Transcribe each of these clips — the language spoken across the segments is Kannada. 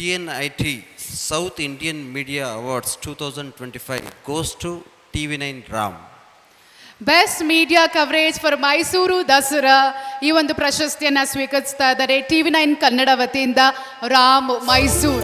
TNIT South Indian Media Awards 2025 goes to TV9 Ram. Best media coverage for Mysuru Dasara ಈ ಒಂದು ಪ್ರಶಸ್ತಿಯನ್ನು ಸ್ವೀಕರಿಸ್ತಾ ಇದ್ದಾರೆ TV9 ಕನ್ನಡ ವತಿಯಿಂದ ರಾಮ್ ಮೈಸೂರು.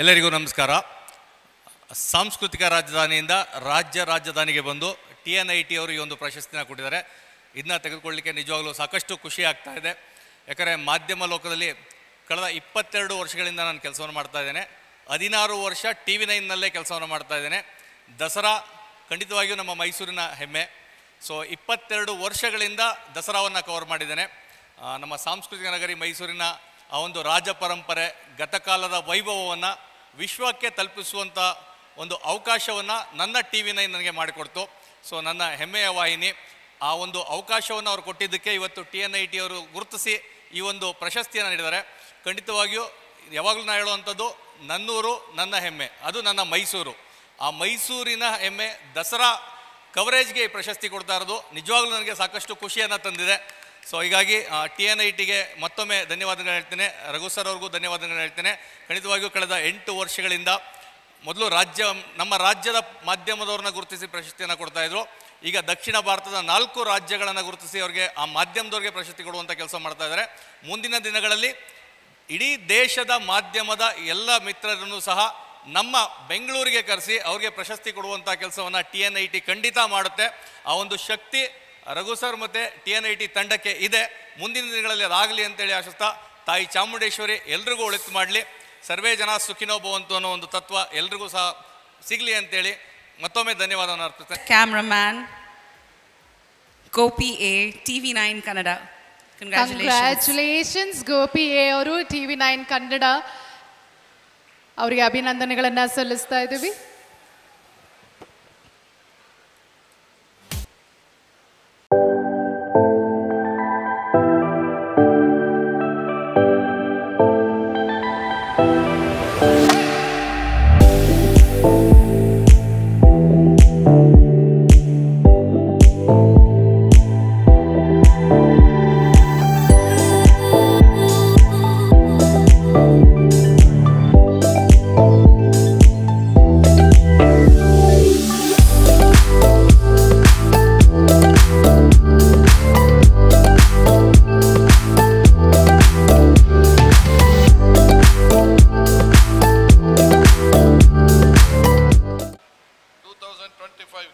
ಎಲ್ಲರಿಗೂ ನಮಸ್ಕಾರ. ಸಾಂಸ್ಕೃತಿಕ ರಾಜಧಾನಿಯಿಂದ ರಾಜ್ಯ ರಾಜಧಾನಿಗೆ ಬಂದು TNIT ಅವರು ಈ ಒಂದು ಪ್ರಶಸ್ತಿನ ಕೊಟ್ಟಿದ್ದಾರೆ. ಇದನ್ನ ತೆಗೆದುಕೊಳ್ಳಲಿಕ್ಕೆ ನಿಜವಾಗ್ಲೂ ಸಾಕಷ್ಟು ಖುಷಿ ಆಗ್ತಾ ಇದೆ. ಯಾಕಂದರೆ ಮಾಧ್ಯಮ ಲೋಕದಲ್ಲಿ ಕಳೆದ 22 ವರ್ಷಗಳಿಂದ ನಾನು ಕೆಲಸವನ್ನು ಮಾಡ್ತಾ ಇದ್ದೇನೆ. 16 ವರ್ಷ TV9ನಲ್ಲೇ ಕೆಲಸವನ್ನು ಮಾಡ್ತಾ ಇದ್ದೇನೆ. ದಸರಾ ಖಂಡಿತವಾಗಿಯೂ ನಮ್ಮ ಮೈಸೂರಿನ ಹೆಮ್ಮೆ. ಸೊ 22 ವರ್ಷಗಳಿಂದ ದಸರಾವನ್ನು ಕವರ್ ಮಾಡಿದ್ದೇನೆ. ನಮ್ಮ ಸಾಂಸ್ಕೃತಿಕ ನಗರಿ ಮೈಸೂರಿನ ಆ ಒಂದು ರಾಜ ಪರಂಪರೆ ಗತಕಾಲದ ವೈಭವವನ್ನು ವಿಶ್ವಕ್ಕೆ ತಲುಪಿಸುವಂಥ ಒಂದು ಅವಕಾಶವನ್ನು ನನ್ನ TV9 ನನಗೆ ಮಾಡಿಕೊಡ್ತು. ಸೊ ನನ್ನ ಹೆಮ್ಮೆಯ ವಾಹಿನಿ. ಆ ಒಂದು ಅವಕಾಶವನ್ನು ಅವರು ಕೊಟ್ಟಿದ್ದಕ್ಕೆ ಇವತ್ತು TNIT ಅವರು ಗುರುತಿಸಿ ಈ ಒಂದು ಪ್ರಶಸ್ತಿಯನ್ನು ನೀಡಿದ್ದಾರೆ. ಖಂಡಿತವಾಗಿಯೂ ಯಾವಾಗಲೂ ನಾನು ಹೇಳುವಂಥದ್ದು ನನ್ನೂರು ನನ್ನ ಹೆಮ್ಮೆ, ಅದು ನನ್ನ ಮೈಸೂರು. ಆ ಮೈಸೂರಿನ ಹೆಮ್ಮೆ ದಸರಾ ಕವರೇಜ್ಗೆ ಈ ಪ್ರಶಸ್ತಿ ಕೊಡ್ತಾ ಇರೋದು ನಿಜವಾಗ್ಲೂ ನನಗೆ ಸಾಕಷ್ಟು ಖುಷಿಯನ್ನು ತಂದಿದೆ. ಸೊ ಹೀಗಾಗಿ TNITಗೆ ಮತ್ತೊಮ್ಮೆ ಧನ್ಯವಾದಗಳು ಹೇಳ್ತೇನೆ. ರಘು ಸರ್ ಅವ್ರಿಗೂ ಧನ್ಯವಾದಗಳು ಹೇಳ್ತೇನೆ. ಖಂಡಿತವಾಗಿಯೂ ಕಳೆದ 8 ವರ್ಷಗಳಿಂದ ಮೊದಲು ನಮ್ಮ ರಾಜ್ಯದ ಮಾಧ್ಯಮದವ್ರನ್ನ ಗುರುತಿಸಿ ಪ್ರಶಸ್ತಿಯನ್ನು ಕೊಡ್ತಾಯಿದ್ರು. ಈಗ ದಕ್ಷಿಣ ಭಾರತದ 4 ರಾಜ್ಯಗಳನ್ನು ಗುರುತಿಸಿ ಅವ್ರಿಗೆ ಆ ಮಾಧ್ಯಮದವ್ರಿಗೆ ಪ್ರಶಸ್ತಿ ಕೊಡುವಂಥ ಕೆಲಸ ಮಾಡ್ತಾ ಇದ್ದಾರೆ. ಮುಂದಿನ ದಿನಗಳಲ್ಲಿ ಇಡೀ ದೇಶದ ಮಾಧ್ಯಮದ ಎಲ್ಲ ಮಿತ್ರರನ್ನು ಸಹ ನಮ್ಮ ಬೆಂಗಳೂರಿಗೆ ಕರೆಸಿ ಅವ್ರಿಗೆ ಪ್ರಶಸ್ತಿ ಕೊಡುವಂಥ ಕೆಲಸವನ್ನು TNIT ಖಂಡಿತ ಮಾಡುತ್ತೆ. ಆ ಒಂದು ಶಕ್ತಿ ರಘು ಸರ್ ಮತ್ತು TNIT ತಂಡಕ್ಕೆ ಇದೆ. ಮುಂದಿನ ದಿನಗಳಲ್ಲಿ ಅದಾಗಲಿ ಅಂತೇಳಿ ಆಶಿಸ್ತಾ ತಾಯಿ ಚಾಮುಂಡೇಶ್ವರಿ ಎಲ್ರಿಗೂ ಒಳಿತು ಮಾಡಲಿ, ಸರ್ವೇ ಜನ ಸುಖಿನೋ ಭವಂತು ಅನ್ನೋ ಒಂದು ತತ್ವ ಎಲ್ರಿಗೂ ಸಹ ಸಿಗಲಿ ಅಂತೇಳಿ ಮತ್ತೊಮ್ಮೆ ಧನ್ಯವಾದವನ್ನು ಅರ್ಪಿಸ್ತೇನೆ. Cameraman Gopi A, TV9 Kannada. Congratulations Gopi A ಅವರು TV9 ಕನ್ನಡ ಅವರಿಗೆ ಅಭಿನಂದನೆಗಳನ್ನು ಸಲ್ಲಿಸ್ತಾ ಇದ್ದೀವಿ.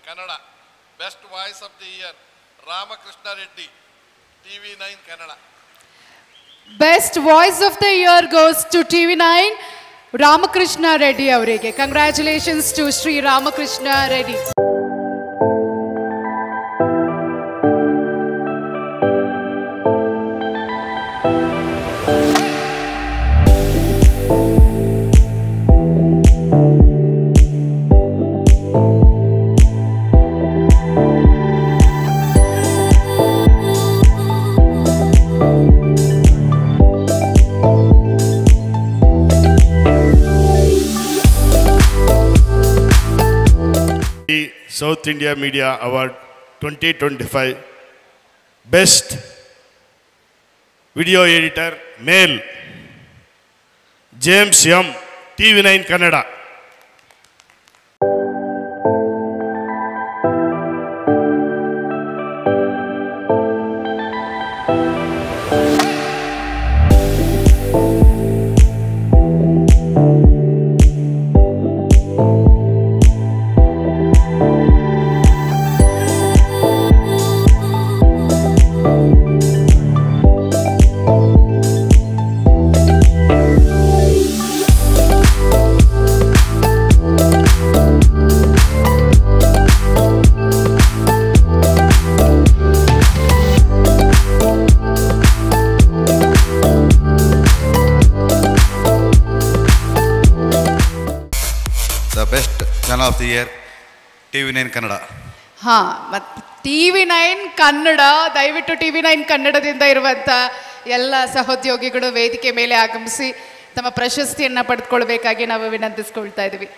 Kannada. Best Voice of the Year, Ramakrishna Reddy, TV9 Kannada. Best Voice of the Year goes to TV9 Ramakrishna Reddy ಅವರಿಗೆ. Congratulations to Sri Ramakrishna Reddy. South India Media Award 2025 Best Video Editor Male James M, TV9 Kannada. the best channel of the year, TV9 Kannada. ಹಾಂ ಮತ್ತು TV9 ಕನ್ನಡ, ದಯವಿಟ್ಟು TV9 ಕನ್ನಡದಿಂದ ಇರುವಂಥ ಎಲ್ಲ ಸಹೋದ್ಯೋಗಿಗಳು ವೇದಿಕೆ ಮೇಲೆ ಆಗಮಿಸಿ ತಮ್ಮ ಪ್ರಶಸ್ತಿಯನ್ನು ಪಡೆದುಕೊಳ್ಬೇಕಾಗಿ ನಾವು ವಿನಂತಿಸ್ಕೊಳ್ತಾ ಇದ್ದೀವಿ.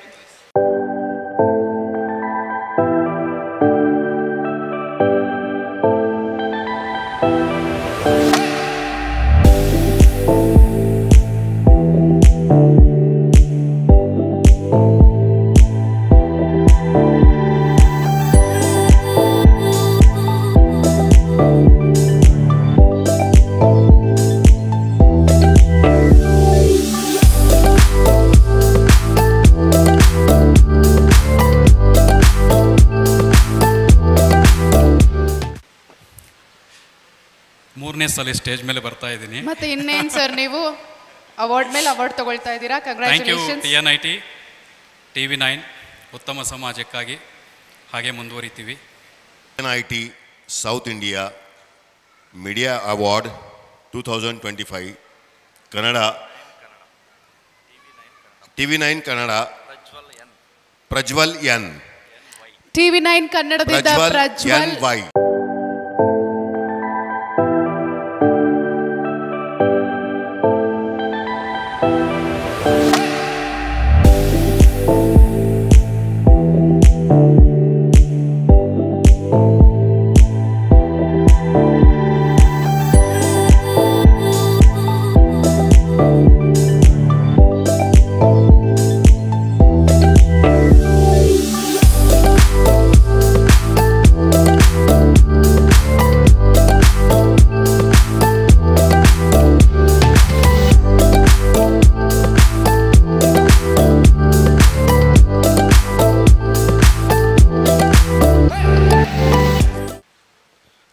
ಮೂರನೇ ಸಲ ಸ್ಟೇಜ್ ಮೇಲೆ ಬರ್ತಾ ಇದ್ದೀನಿ. ಮತ್ತೆ ಇನ್ನೇನು ಸರ್, ನೀವು ಅವಾರ್ಡ್ ಮೇಲೆ ಅವಾರ್ಡ್ ತಗೊಳ್ತಾ ಇದ್ದೀರಾ. Thank you congratulations. TNIT TV9 ಉತ್ತಮ ಸಮಾಜಕ್ಕಾಗಿ ಹಾಗೆ ಮುಂದುವರಿತೀವಿ. TNIT South India Media Award 2025 Kannada TV9 Kannada Prajwal N TV9 ಕನ್ನಡದಿಂದ Prajwal NY.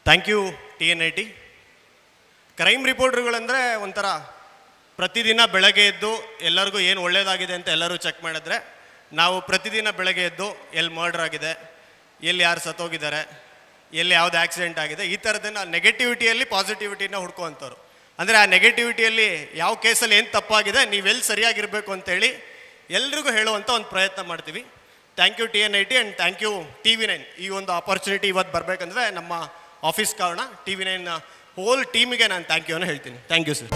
Thank you TNIT. Crime ರಿಪೋರ್ಟರ್ಗಳಂದರೆ ಒಂಥರ ಪ್ರತಿದಿನ ಬೆಳಗ್ಗೆ ಎದ್ದು ಎಲ್ಲರಿಗೂ ಏನು ಒಳ್ಳೆಯದಾಗಿದೆ ಅಂತ ಎಲ್ಲರೂ ಚೆಕ್ ಮಾಡಿದ್ರೆ, ನಾವು ಪ್ರತಿದಿನ ಬೆಳಗ್ಗೆ ಎದ್ದು ಎಲ್ಲಿ ಮರ್ಡರ್ ಆಗಿದೆ, ಎಲ್ಲಿ ಯಾರು ಸತ್ತೋಗಿದ್ದಾರೆ, ಎಲ್ಲಿ ಯಾವುದು ಆಕ್ಸಿಡೆಂಟ್ ಆಗಿದೆ, ಈ ಥರದನ್ನು ನೆಗೆಟಿವಿಟಿಯಲ್ಲಿ ಪಾಸಿಟಿವಿಟಿನ ಹುಡ್ಕೋವಂಥವ್ರು. ಅಂದರೆ ಆ ನೆಗೆಟಿವಿಟಿಯಲ್ಲಿ ಯಾವ ಕೇಸಲ್ಲಿ ಏನು ತಪ್ಪಾಗಿದೆ, ನೀವೆಲ್ಲಿ ಸರಿಯಾಗಿರಬೇಕು ಅಂತೇಳಿ ಎಲ್ರಿಗೂ ಹೇಳುವಂಥ ಒಂದು ಪ್ರಯತ್ನ ಮಾಡ್ತೀವಿ. Thank you TNIT and thank you TV9. ಈ ಒಂದು ಆಪರ್ಚುನಿಟಿ ಇವತ್ತು ಬರಬೇಕಂದ್ರೆ ನಮ್ಮ ಆಫೀಸ್ ಕಾರಣ TV9 ಹೋಲ್ ಟೀಮಿಗೆ ನಾನು ಥ್ಯಾಂಕ್ ಯು ಅನ್ನು ಹೇಳ್ತೀನಿ. Thank you sir.